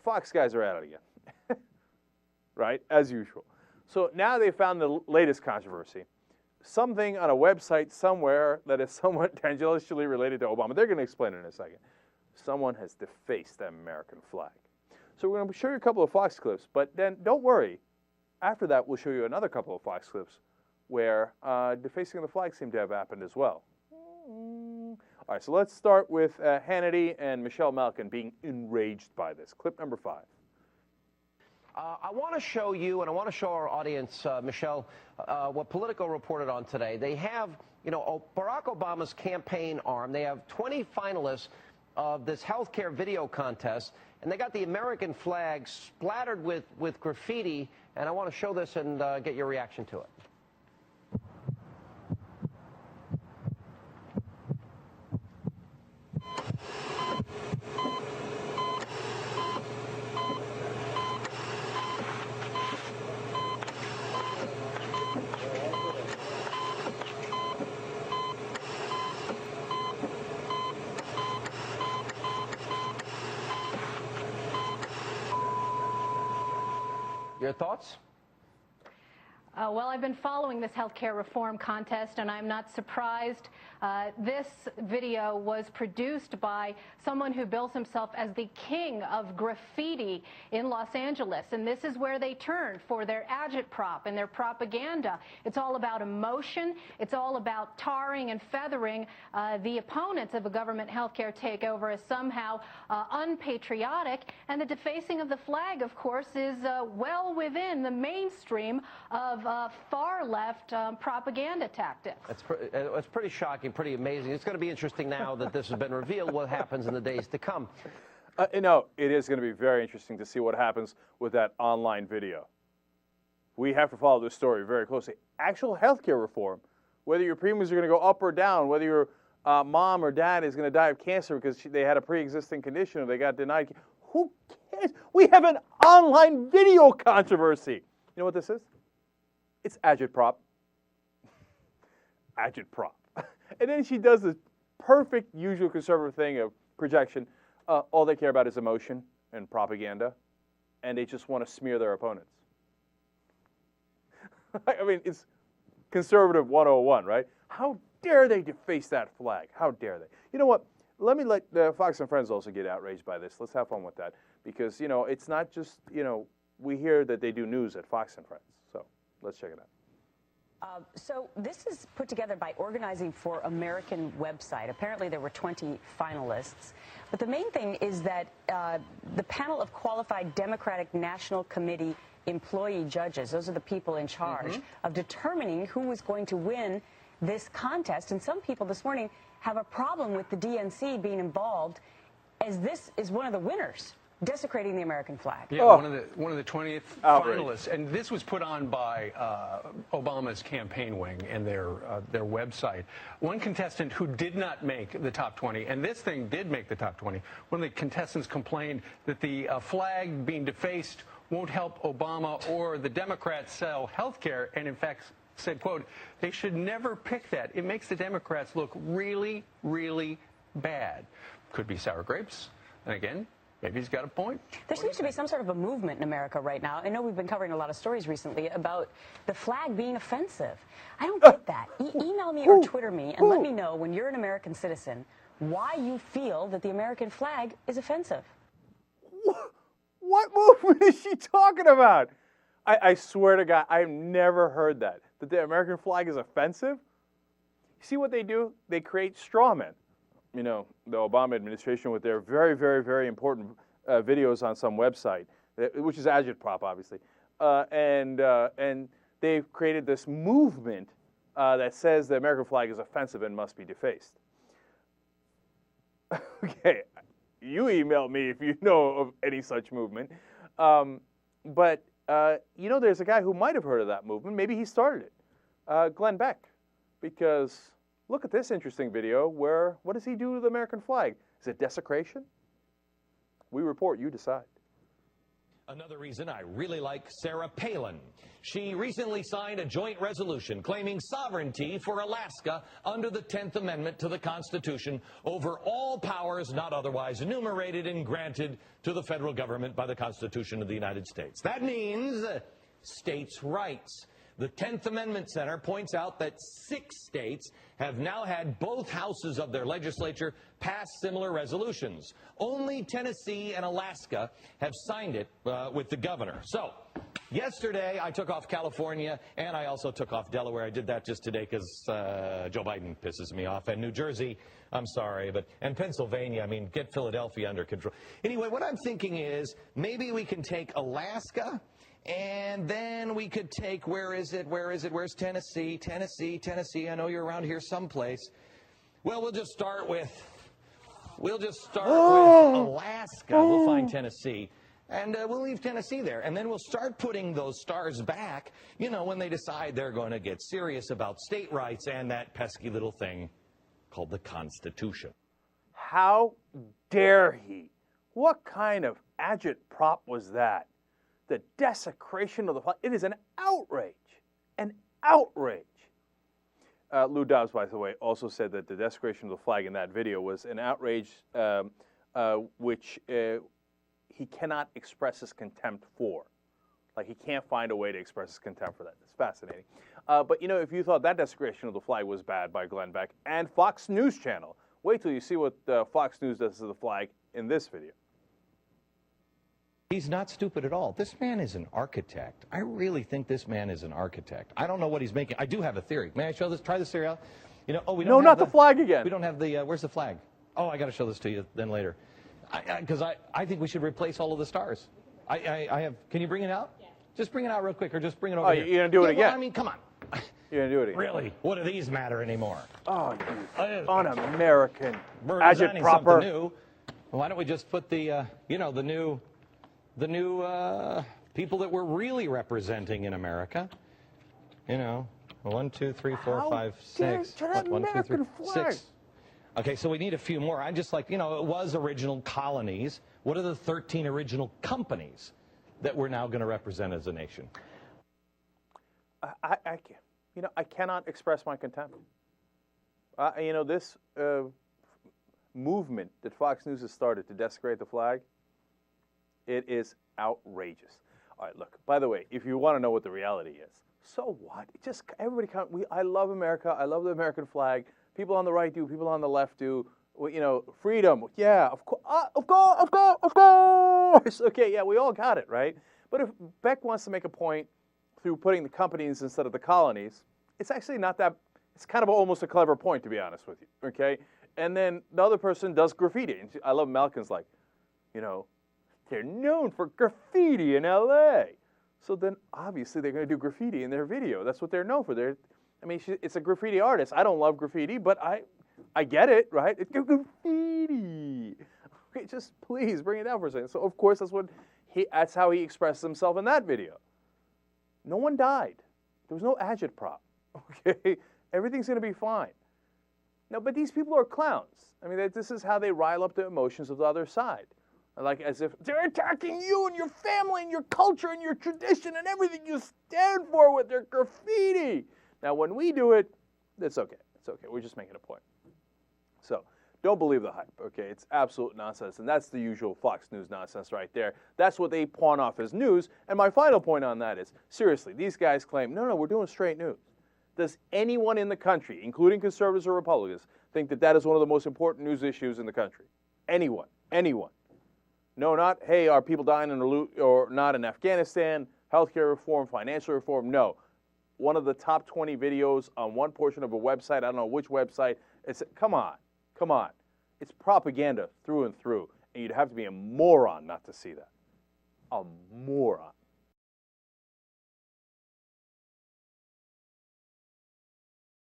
Fox guys are at it again, right, as usual. So now they found the latest controversy, something on a website somewhere that is somewhat tangentially related to Obama. They're going to explain it in a second. Someone has defaced the American flag. So we're going to show you a couple of Fox clips, but then don't worry. After that, we'll show you another couple of Fox clips where defacing of the flag seemed to have happened as well. All right, so let's start with Hannity and Michelle Malkin being enraged by this. Clip number 5. I want to show you, and I want to show our audience, Michelle, what Politico reported on today. They have, Barack Obama's campaign arm. They have 20 finalists of this healthcare video contest, and they got the American flag splattered with graffiti, and I want to show this and get your reaction to it. Your thoughts? Well, I've been following this healthcare reform contest, and I'm not surprised. This video was produced by someone who bills himself as the king of graffiti in Los Angeles, and this is where they turn for their agitprop and their propaganda. It's all about emotion. It's all about tarring and feathering the opponents of a government healthcare takeover as somehow unpatriotic, and the defacing of the flag, of course, is well within the mainstream of far-left propaganda tactics. It's pretty shocking, pretty amazing. It's going to be interesting now that this has been revealed what happens in the days to come. It is going to be very interesting to see what happens with that online video. We have to follow this story very closely. Actual healthcare reform, whether your premiums are going to go up or down, whether your mom or dad is going to die of cancer because they had a pre-existing condition or they got denied. Who cares? We have an online video controversy. You know what this is? It's agitprop. Agitprop. And then she does this perfect, usual conservative thing of projection. All they care about is emotion and propaganda, and they just want to smear their opponents. I mean, it's conservative 101, right? How dare they deface that flag? How dare they? You know what? Let me let Fox and Friends also get outraged by this. Let's have fun with that. Because, it's not just, we hear that they do news at Fox and Friends. So let's check it out. So this is put together by Organizing for American website. Apparently there were 20 finalists. But the main thing is that the panel of qualified Democratic National Committee employee judges, those are the people in charge of determining who was going to win this contest. And some people this morning have a problem with the DNC being involved, as this is one of the winners. Desecrating the American flag. Yeah, one of the 20th finalists, and this was put on by Obama's campaign wing and their website. One contestant who did not make the top 20, and this thing did make the top 20. One of the contestants complained that the flag being defaced won't help Obama or the Democrats sell health care, and in fact said, quote, they should never pick that. It makes the Democrats look really, really bad. Could be sour grapes, and again, maybe he's got a point. There seems to be some sort of a movement in America right now. I know we've been covering a lot of stories recently about the flag being offensive. I don't get that. Email me or Twitter me and let me know, when you're an American citizen, why you feel that the American flag is offensive. What movement is she talking about? I swear to God, I've never heard that the American flag is offensive. You see what they do? They create straw men. The Obama administration with their very, very, very important videos on some website, which is agitprop, obviously, and they've created this movement that says the American flag is offensive and must be defaced. Okay, you email me if you know of any such movement, but there's a guy who might have heard of that movement. Maybe he started it, Glenn Beck, because. Look at this interesting video where, what does he do to the American flag? Is it desecration? We report, you decide. Another reason I really like Sarah Palin. She recently signed a joint resolution claiming sovereignty for Alaska under the 10th Amendment to the Constitution over all powers not otherwise enumerated and granted to the federal government by the Constitution of the United States. That means states' rights. The 10th Amendment Center points out that 6 states have now had both houses of their legislature pass similar resolutions. Only Tennessee and Alaska have signed it with the governor. So, yesterday I took off California, and I also took off Delaware. I did that just today because Joe Biden pisses me off. And New Jersey, I'm sorry, and Pennsylvania, I mean, get Philadelphia under control. Anyway, what I'm thinking is maybe we can take Alaska, and then we could take, where's Tennessee? Tennessee, I know you're around here someplace. Well, we'll just start with Alaska. We'll find Tennessee, and we'll leave Tennessee there. And then we'll start putting those stars back, you know, when they decide they're going to get serious about state rights and that pesky little thing called the Constitution. How dare he? What kind of agitprop was that? The desecration of the flag. It is an outrage. An outrage. Lou Dobbs, by the way, also said that the desecration of the flag in that video was an outrage which he cannot express his contempt for. Like, he can't find a way to express his contempt for that. It's fascinating. But, you know, if you thought that desecration of the flag was bad by Glenn Beck and Fox News Channel, wait till you see what Fox News does to the flag in this video. He's not stupid at all. This man is an architect. I really think this man is an architect. I don't know what he's making. I do have a theory. May I show this? Try this theory out. You know, we don't. No, not the flag again. We don't have the. Where's the flag? Oh, I got to show this to you then later. Because I think we should replace all of the stars. I have. Can you bring it out? Yeah. Just bring it out real quick, or just bring it over here. You're gonna do it again? Well, I mean, come on. You're gonna do it again? Really? What do these matter anymore? Oh, you un-American We're designing something agitprop. new. Why don't we just put the, you know, the new people that we're really representing in America? You know, 1, 2, 3, 4, 5, 6. What, 1, 2, 3, 6. Okay, so we need a few more. I'm just like, you know, it was original colonies. What are the 13 original companies that we're now going to represent as a nation? I cannot express my contempt. You know, this movement that Fox News has started to desecrate the flag, it is outrageous. All right, look, by the way, if you want to know what the reality is, so what? It just, everybody, I love America. I love the American flag. People on the right do, people on the left do. Well, you know, freedom, yeah, of course, of course. Okay, yeah, we all got it, right? But if Beck wants to make a point through putting the companies instead of the colonies, it's actually not that, it's kind of almost a clever point, to be honest with you, okay? And then the other person does graffiti. And I love Malkin's like, you know, they're known for graffiti in L.A. So then, obviously, they're going to do graffiti in their video. That's what they're known for. I mean, it's a graffiti artist. I don't love graffiti, but I get it, right? It's graffiti. Okay, just please bring it down for a second. So, of course, that's how he expressed himself in that video. No one died. There was no agitprop, okay? Everything's going to be fine. No, but these people are clowns. I mean, this is how they rile up the emotions of the other side. Like as if they're attacking you and your family and your culture and your tradition and everything you stand for with their graffiti. Now, when we do it, it's okay. It's okay. We're just making a point. So don't believe the hype, okay? It's absolute nonsense, and that's the usual Fox News nonsense right there. That's what they pawn off as news. And my final point on that is, seriously, these guys claim, no, we're doing straight news. Does anyone in the country, including conservatives or Republicans, think that that is one of the most important news issues in the country? Anyone? Anyone? No, not, hey, are people dying or not in Afghanistan, healthcare reform, financial reform? No. One of the top 20 videos on one portion of a website, I don't know which website, come on. It's propaganda through and through, and you'd have to be a moron not to see that. A moron.